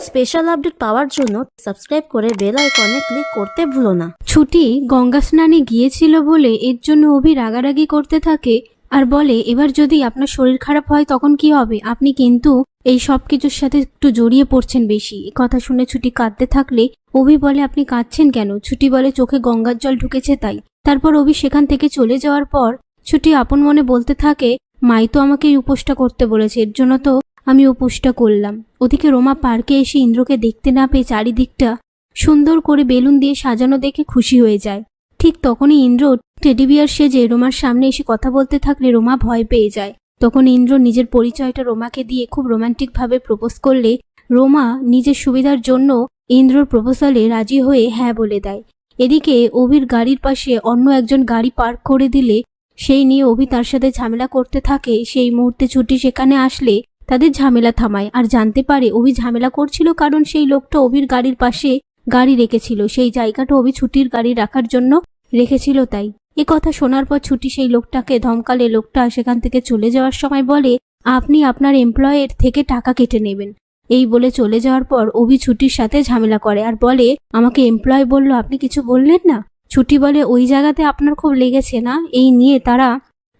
Special update পাওয়ার জন্য subscribe করে bell আইকনে ক্লিক করতে ভুলো না। ছুটি গঙ্গা স্নানে গিয়েছিল বলে এর জন্য অভি রাগারাগি করতে থাকে আর বলে, এবার যদি আপনার শরীর খারাপ হয় তখন কি হবে? আপনি কিন্তু এই সব কিছুর সাথে একটু জড়িয়ে পড়ছেন বেশি। এ কথা শুনে ছুটি কাঁদতে থাকলে অভি বলে, আপনি কাঁদছেন কেন? ছুটি বলে, চোখে গঙ্গার জল ঢুকেছে তাই। তারপর অভি সেখান থেকে চলে যাওয়ার পর ছুটি আপন মনে বলতে থাকে, মাই তো আমাকে এই উপোসটা করতে বলেছে, এর জন্য তো আমি উপোসটা করলাম। ওদিকে রোমা পার্কে এসে ইন্দ্রকে দেখতে না পেয়ে চারিদিকটা সুন্দর করে বেলুন দিয়ে সাজানো দেখে খুশি হয়ে যায়। ঠিক তখনই ইন্দ্র টেডি বিয়ার সেজে রোমার সামনে এসে কথা বলতে থাকলে রোমা ভয় পেয়ে যায়। তখন ইন্দ্র নিজের পরিচয়টা রোমাকে দিয়ে খুব রোমান্টিক ভাবে প্রপোজ করলে রোমা নিজের সুবিধার জন্য ইন্দ্রর প্রপোজালে রাজি হয়ে হ্যাঁ বলে দেয়। এদিকে অভির গাড়ির পাশে অন্য একজন গাড়ি পার্ক করে দিলে সেই নিয়ে অভি তার সাথে ঝামেলা করতে থাকে। সেই মুহূর্তে ছুটি সেখানে আসলে তাদের ঝামেলা থামায় আর জানতে পারে অভি ঝামেলা করছিল কারণ সেই লোকটা অভির গাড়ির পাশে গাড়ি রেখেছিল, সেই জায়গাটা অভি ছুটির গাড়ি রাখার জন্য রেখেছিল তাই। এ কথা শোনার পর ছুটি সেই লোকটাকে ধমকালে লোকটা সেখান থেকে চলে যাওয়ার সময় বলে, আপনি আপনার এমপ্লয়ের থেকে টাকা কেটে নেবেন। এই বলে চলে যাওয়ার পর অভি ছুটির সাথে ঝামেলা করে আর বলে, আমাকে এমপ্লয় বলল, আপনি কিছু বললেন না? ছুটি বলে, ওই জায়গাতে আপনার খুব লেগেছে না? এই নিয়ে তারা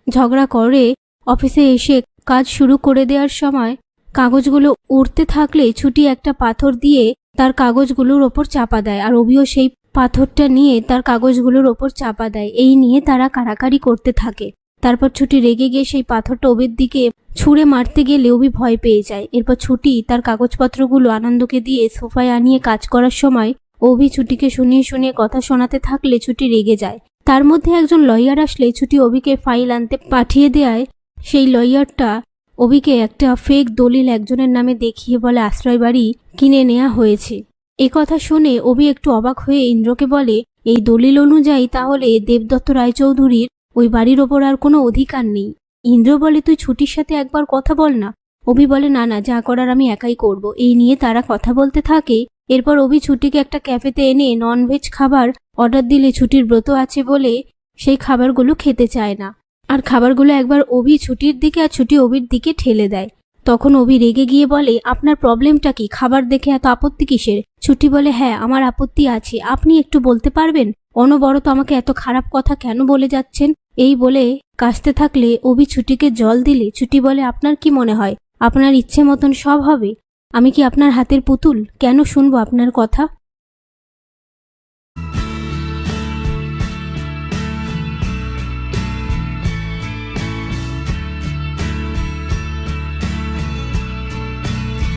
ঝগড়া করে অফিসে এসে কাজ শুরু করে দেওয়ার সময় কাগজগুলো উড়তে থাকলে ছুটি একটা পাথর দিয়ে তার কাগজগুলোর ওপর চাপা দেয় আর অভিও সেই পাথরটা নিয়ে তার কাগজগুলোর ওপর চাপা দেয়। এই নিয়ে তারা কাড়াকাড়ি করতে থাকে। তারপর ছুটি রেগে গিয়ে সেই পাথরটা অভির দিকে ছুঁড়ে মারতে গেলে অভি ভয় পেয়ে যায়। এরপর ছুটি তার কাগজপত্রগুলো আনন্দকে দিয়ে সোফায় আনিয়ে কাজ করার সময় অভি ছুটিকে শুনিয়ে শুনিয়ে কথা শোনাতে থাকলে ছুটি রেগে যায়। তার মধ্যে একজন লয়ার আসলে ছুটি অভিকে ফাইল আনতে পাঠিয়ে দেয়। সেই লয়ারটা অভিকে একটা ফেক দলিল একজনের নামে দেখিয়ে বলে আশ্রয় বাড়ি কিনে নেওয়া হয়েছে। এ কথা শুনে অভি একটু অবাক হয়ে ইন্দ্রকে বলে, এই দলিল অনুযায়ী তাহলে দেবদত্ত রায়চৌধুরীর ওই বাড়ির ওপর আর কোনো অধিকার নেই। ইন্দ্র বলে, তুই ছুটির সাথে একবার কথা বল না। অভি বলে, না না, যা করার আমি একাই করব। এই নিয়ে তারা কথা বলতে থাকে। এরপর অভি ছুটিকে একটা ক্যাফেতে এনে ননভেজ খাবার অর্ডার দিলে ছুটির ব্রত আছে বলে সেই খাবারগুলো খেতে চায় না। আর খাবারগুলো একবার অভি ছুটির দিকে আর ছুটি অভির দিকে ঠেলে দেয়। তখন অভি রেগে গিয়ে বলে, আপনার প্রবলেমটা কি? খাবার দেখে এত আপত্তি কিসের? ছুটি বলে, হ্যাঁ আমার আপত্তি আছে, আপনি একটু বলতে পারবেন অনবরত আমাকে এত খারাপ কথা কেন বলে যাচ্ছেন? এই বলে কাশতে থাকলে অভি ছুটিকে জল দিলে ছুটি বলে, আপনার কি মনে হয় আপনার ইচ্ছে মতন সব হবে? আমি কি আপনার হাতের পুতুল? কেন শুনবো আপনার কথা?